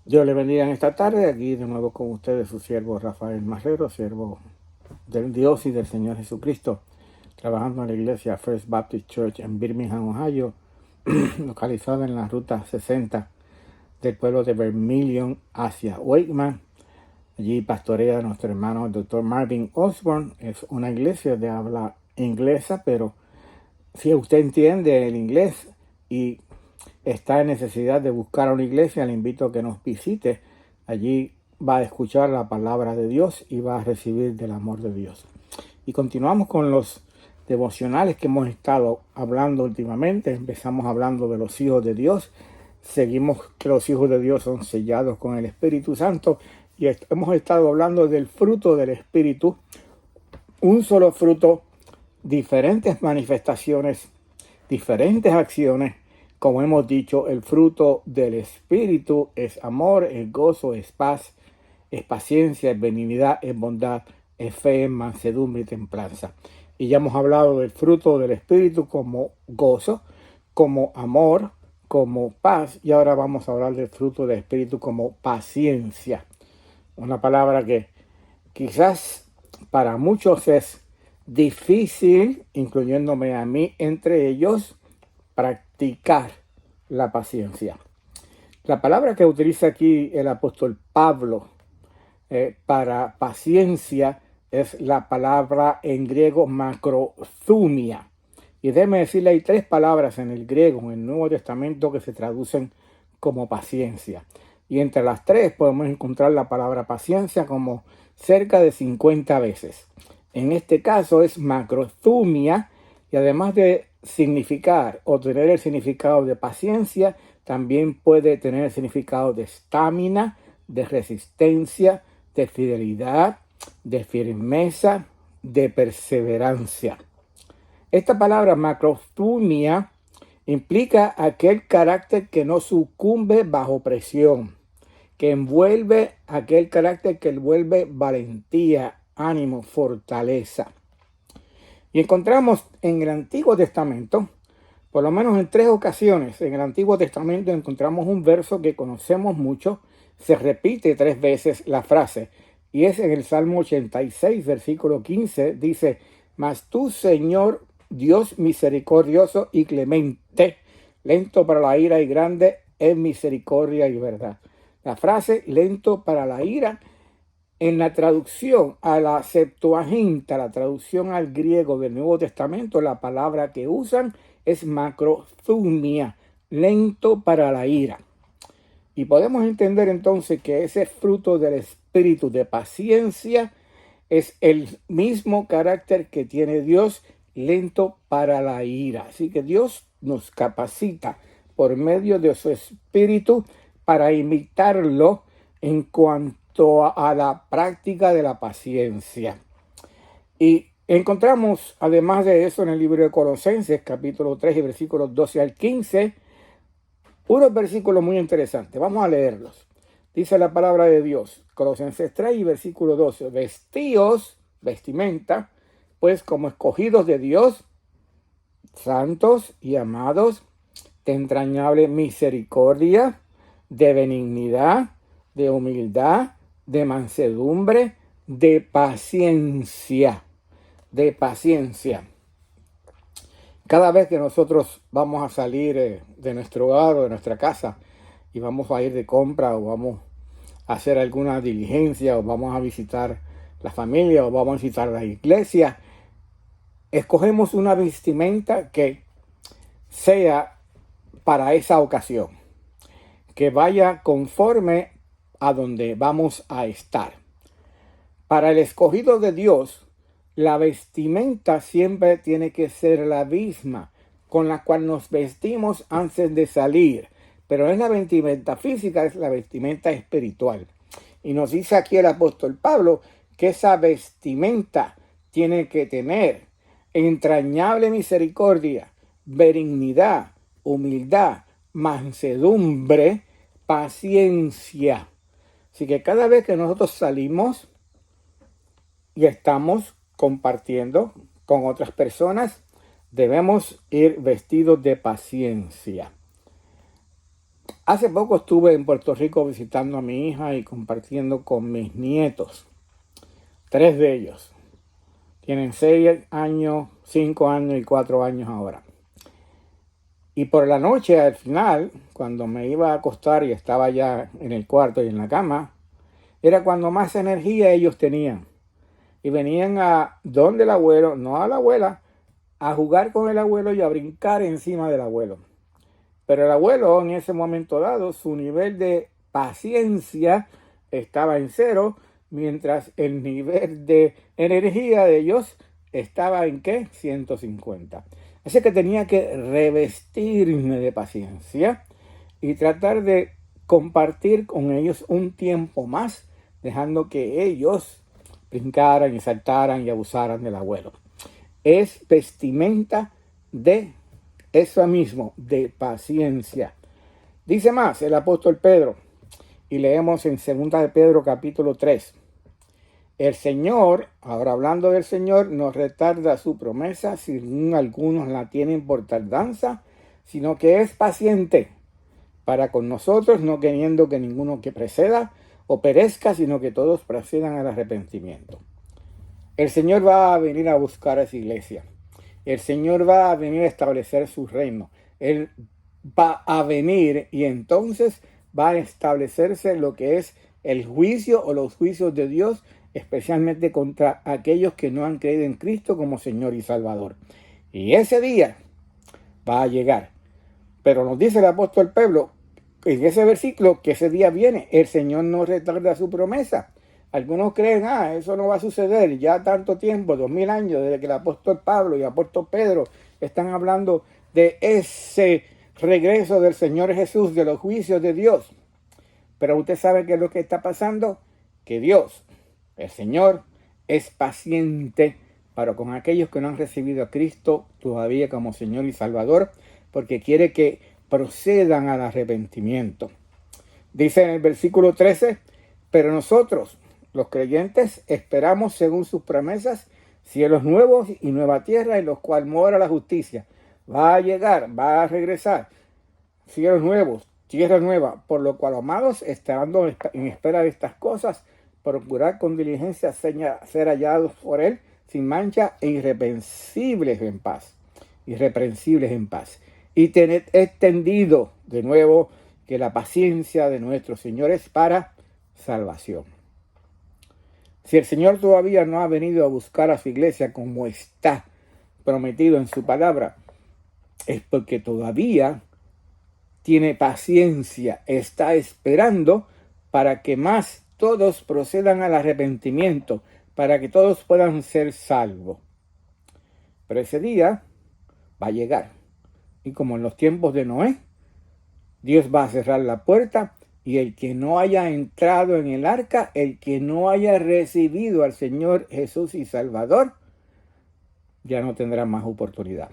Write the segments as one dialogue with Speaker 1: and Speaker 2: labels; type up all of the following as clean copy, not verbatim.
Speaker 1: Dios le bendiga en esta tarde. Aquí de nuevo con ustedes su siervo Rafael Marrero, siervo del Dios y del Señor Jesucristo, trabajando en la iglesia First Baptist Church en Birmingham, Ohio, localizada en la ruta 60 del pueblo de Vermilion hacia Wakeman. Allí pastorea nuestro hermano el Dr. Marvin Osborne. Es una iglesia de habla inglesa, pero si usted entiende el inglés y está en necesidad de buscar una iglesia, le invito a que nos visite. Allí va a escuchar la palabra de Dios y va a recibir del amor de Dios. Y continuamos con los devocionales que hemos estado hablando últimamente. Empezamos hablando de los hijos de Dios. Seguimos que los hijos de Dios son sellados con el Espíritu Santo. Y hemos estado hablando del fruto del Espíritu. Un solo fruto, diferentes manifestaciones, diferentes acciones. Como hemos dicho, el fruto del Espíritu es amor, es gozo, es paz, es paciencia, es benignidad, es bondad, es fe, es mansedumbre y templanza. Y ya hemos hablado del fruto del Espíritu como gozo, como amor, como paz. Y ahora vamos a hablar del fruto del Espíritu como paciencia. Una palabra que quizás para muchos es difícil, incluyéndome a mí entre ellos, practicar la paciencia. La palabra que utiliza aquí el apóstol Pablo para paciencia es la palabra en griego macrothumia. Y déjeme decirle, hay tres palabras en el griego, en el Nuevo Testamento, que se traducen como paciencia. Y entre las tres podemos encontrar la palabra paciencia como cerca de 50 veces. En este caso es macrothumia, y además de significar o tener el significado de paciencia, también puede tener el significado de estamina, de resistencia, de fidelidad, de firmeza, de perseverancia. Esta palabra macrothumia implica aquel carácter que no sucumbe bajo presión, que envuelve aquel carácter que envuelve valentía, ánimo, fortaleza. Y encontramos en el Antiguo Testamento, por lo menos en 3 ocasiones, en el Antiguo Testamento encontramos un verso que conocemos mucho, se repite 3 veces la frase, y es en el Salmo 86, versículo 15, dice: mas tú, Señor, Dios misericordioso y clemente, lento para la ira y grande en misericordia y verdad. La frase lento para la ira, en la traducción a la Septuaginta, la traducción al griego del Nuevo Testamento, la palabra que usan es macrothumia, lento para la ira. Y podemos entender entonces que ese fruto del espíritu de paciencia es el mismo carácter que tiene Dios, lento para la ira. Así que Dios nos capacita por medio de su espíritu para imitarlo en cuanto a la práctica de la paciencia. Y encontramos, además de eso, en el libro de Colosenses, capítulo 3 y versículos 12 al 15, unos versículos muy interesantes. Vamos a leerlos. Dice la palabra de Dios, Colosenses 3 y versículo 12: vestíos, vestimenta, pues como escogidos de Dios, santos y amados, de entrañable misericordia, de benignidad, de humildad, de mansedumbre, de paciencia, de paciencia. Cada vez que nosotros vamos a salir de nuestro hogar o de nuestra casa y vamos a ir de compra o vamos a hacer alguna diligencia o vamos a visitar la familia o vamos a visitar la iglesia, escogemos una vestimenta que sea para esa ocasión, que vaya conforme a donde vamos a estar. Para el escogido de Dios, la vestimenta siempre tiene que ser la misma con la cual nos vestimos antes de salir. Pero no es la vestimenta física, es la vestimenta espiritual. Y nos dice aquí el apóstol Pablo que esa vestimenta tiene que tener entrañable misericordia, benignidad, humildad, mansedumbre, paciencia. Así que cada vez que nosotros salimos y estamos compartiendo con otras personas, debemos ir vestidos de paciencia. Hace poco estuve en Puerto Rico visitando a mi hija y compartiendo con mis nietos. 3 de ellos tienen 6 años, 5 años y 4 años ahora. Y por la noche, al final, cuando me iba a acostar y estaba ya en el cuarto y en la cama, era cuando más energía ellos tenían. Y venían a donde el abuelo, no a la abuela, a jugar con el abuelo y a brincar encima del abuelo. Pero el abuelo, en ese momento dado, su nivel de paciencia estaba en 0, mientras el nivel de energía de ellos estaba en ¿qué? 150. Así que tenía que revestirme de paciencia y tratar de compartir con ellos un tiempo más, dejando que ellos brincaran y saltaran y abusaran del abuelo. Es vestimenta de eso mismo, de paciencia. Dice más el apóstol Pedro, y leemos en 2 de Pedro capítulo 3. El Señor, ahora hablando del Señor, no retarda su promesa, según algunos la tienen por tardanza, sino que es paciente para con nosotros, no queriendo que ninguno que preceda o perezca, sino que todos procedan al arrepentimiento. El Señor va a venir a buscar a esa iglesia. El Señor va a venir a establecer su reino. Él va a venir y entonces va a establecerse lo que es el juicio o los juicios de Dios, especialmente contra aquellos que no han creído en Cristo como Señor y Salvador. Y ese día va a llegar. Pero nos dice el apóstol Pablo en ese versículo que ese día viene. El Señor no retarda su promesa. Algunos creen, eso no va a suceder. Ya tanto tiempo, 2000 años, desde que el apóstol Pablo y el apóstol Pedro están hablando de ese regreso del Señor Jesús, de los juicios de Dios. Pero usted sabe qué es lo que está pasando, que Dios, el Señor, es paciente para con aquellos que no han recibido a Cristo todavía como Señor y Salvador, porque quiere que procedan al arrepentimiento. Dice en el versículo 13, pero nosotros, los creyentes, esperamos según sus promesas cielos nuevos y nueva tierra en los cuales mora la justicia. Va a llegar, va a regresar. Cielos nuevos, tierra nueva, por lo cual, amados, estando en espera de estas cosas, procurar con diligencia ser hallados por Él sin mancha e irreprensibles en paz. Irreprensibles en paz. Y tened extendido de nuevo que la paciencia de nuestro Señor es para salvación. Si el Señor todavía no ha venido a buscar a su iglesia como está prometido en su palabra, es porque todavía tiene paciencia, está esperando para que más todos procedan al arrepentimiento, para que todos puedan ser salvos. Pero ese día va a llegar. Y como en los tiempos de Noé, Dios va a cerrar la puerta y el que no haya entrado en el arca, el que no haya recibido al Señor Jesús y Salvador, ya no tendrá más oportunidad.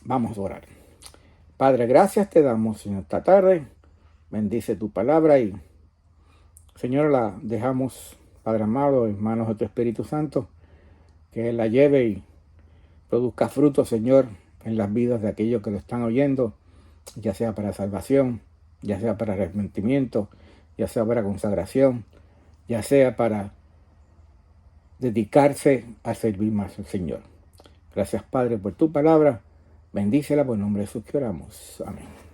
Speaker 1: Vamos a orar. Padre, gracias te damos en esta tarde. Bendice tu palabra y, Señor, la dejamos, Padre amado, en manos de tu Espíritu Santo, que Él la lleve y produzca fruto, Señor, en las vidas de aquellos que lo están oyendo, ya sea para salvación, ya sea para arrepentimiento, ya sea para consagración, ya sea para dedicarse a servir más al Señor. Gracias, Padre, por tu palabra. Bendícela por el nombre de Jesús que oramos. Amén.